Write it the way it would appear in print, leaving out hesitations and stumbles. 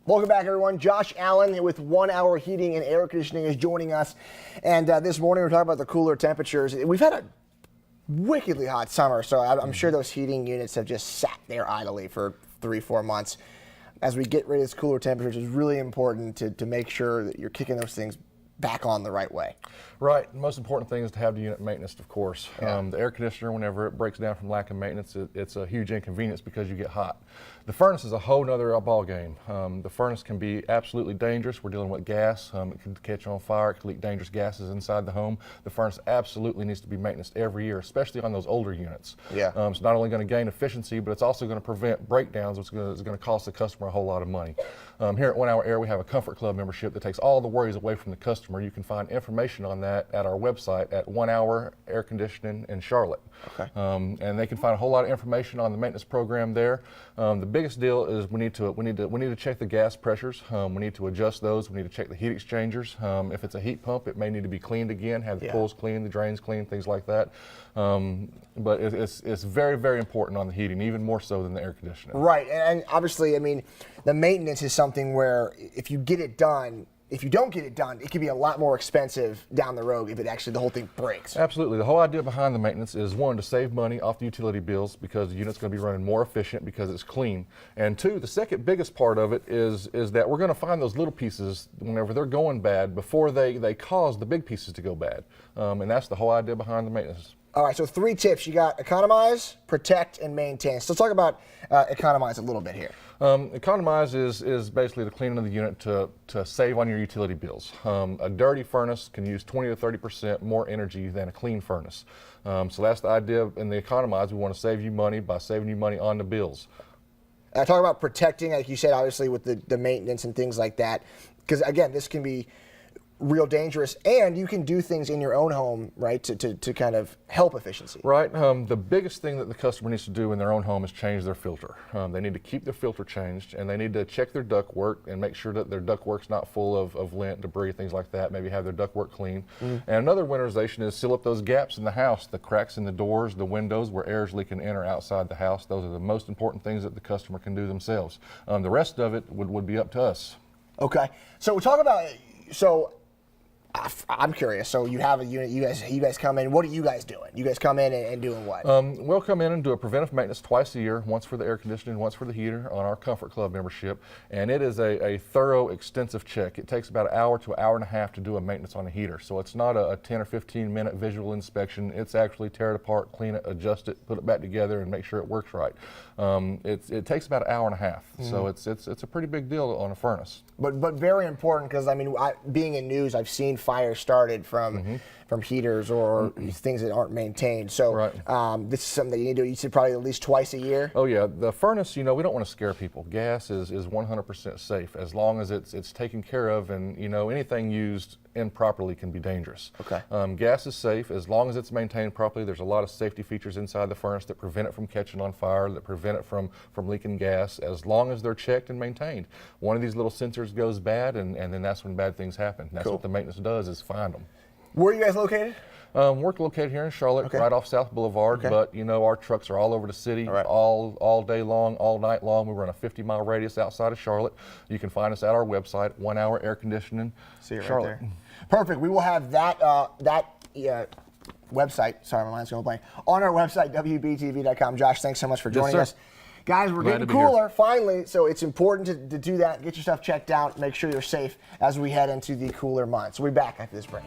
Welcome back, everyone. Josh Allen with 1 Hour Heating and Air Conditioning is joining us. And this morning we're talking about the cooler temperatures. We've had a wickedly hot summer, so I'm sure those heating units have just sat there idly for 3-4 months. As we get rid of these cooler temperatures, it's really important to make sure that you're kicking those things back on the right way. Right. The most important thing is to have the unit maintenance, of course. Yeah. The air conditioner, whenever it breaks down from lack of maintenance, it's a huge inconvenience because you get hot. The furnace is a whole nother ball game. The furnace can be absolutely dangerous. We're dealing with gas. It can catch on fire. It can leak dangerous gases inside the home. The furnace absolutely needs to be maintained every year, especially on those older units. Yeah. It's not only going to gain efficiency, but it's also going to prevent breakdowns, which is going to cost the customer a whole lot of money. Here at 1 Hour Air, we have a Comfort Club membership that takes all the worries away from the customer. You can find information on that at our website at 1 Hour Air Conditioning in Charlotte. Okay. And they can find a whole lot of information on the maintenance program there. The biggest deal is we need to check the gas pressures. We need to adjust those. We need to check the heat exchangers. If it's a heat pump, it may need to be cleaned again, have the coils cleaned, the drains cleaned, things like that. But it's very, very important on the heating, even more so than the air conditioning. Right, and obviously, I mean, the maintenance is something where if you get it done, if you don't get it done, it can be a lot more expensive down the road if the whole thing breaks. Absolutely. The whole idea behind the maintenance is, one, to save money off the utility bills because the unit's going to be running more efficient because it's clean. And two, the second biggest part of it is that we're going to find those little pieces whenever they're going bad before they cause the big pieces to go bad. And that's the whole idea behind the maintenance. All right, so 3 tips. You got economize, protect, and maintain. So let's talk about economize a little bit here. Economize is basically the cleaning of the unit to save on your utility bills. A dirty furnace can use 20 to 30% more energy than a clean furnace. So that's the idea in the economize. We want to save you money by saving you money on the bills. Talk about protecting, like you said, obviously with the maintenance and things like that. Because again, this can be real dangerous, and you can do things in your own home, right, to kind of help efficiency. Right. The biggest thing that the customer needs to do in their own home is change their filter. They need to keep their filter changed, and they need to check their ductwork and make sure that their ductwork's not full of lint, debris, things like that. Maybe have their ductwork clean. And another winterization is seal up those gaps in the house, the cracks in the doors, the windows where air is leaking in or outside the house. Those are the most important things that the customer can do themselves. The rest of it would be up to us. Okay. So we'll talk about, I'm curious. So you have a unit. You guys come in. What are you guys doing? You guys come in and doing what? We'll come in and do a preventive maintenance twice a year, once for the air conditioning, once for the heater on our Comfort Club membership. And it is a thorough, extensive check. It takes about an hour to an hour and a half to do a maintenance on a heater. So it's not a 10 or 15 minute visual inspection. It's actually tear it apart, clean it, adjust it, put it back together, and make sure it works right. It takes about an hour and a half. So it's a pretty big deal on a furnace. But very important, because I mean, being in news, I've seen fires started from heaters or things that aren't maintained. So this is something that you need to do. You said probably at least twice a year. Oh yeah, the furnace. We don't want to scare people. Gas is 100% safe as long as it's taken care of, and anything used improperly can be dangerous. Okay. Gas is safe as long as it's maintained properly. There's a lot of safety features inside the furnace that prevent it from catching on fire, that prevent it from leaking gas, as long as they're checked and maintained. One of these little sensors goes bad, and then that's when bad things happen. That's what the maintenance does, is find them. Where are you guys located? We're located here in Charlotte, right off South Boulevard, but our trucks are all over the city, all day long, all night long. We run a 50-mile radius outside of Charlotte. You can find us at our website, 1 Hour Air Conditioning, See it Charlotte. right there. Perfect. We will have that website, sorry, my mind's going blank, on our website, WBTV.com. Josh, thanks so much for joining us. Guys, we're getting cooler, finally, so it's important to do that. Get your stuff checked out, make sure you're safe as we head into the cooler months. We'll be back after this break.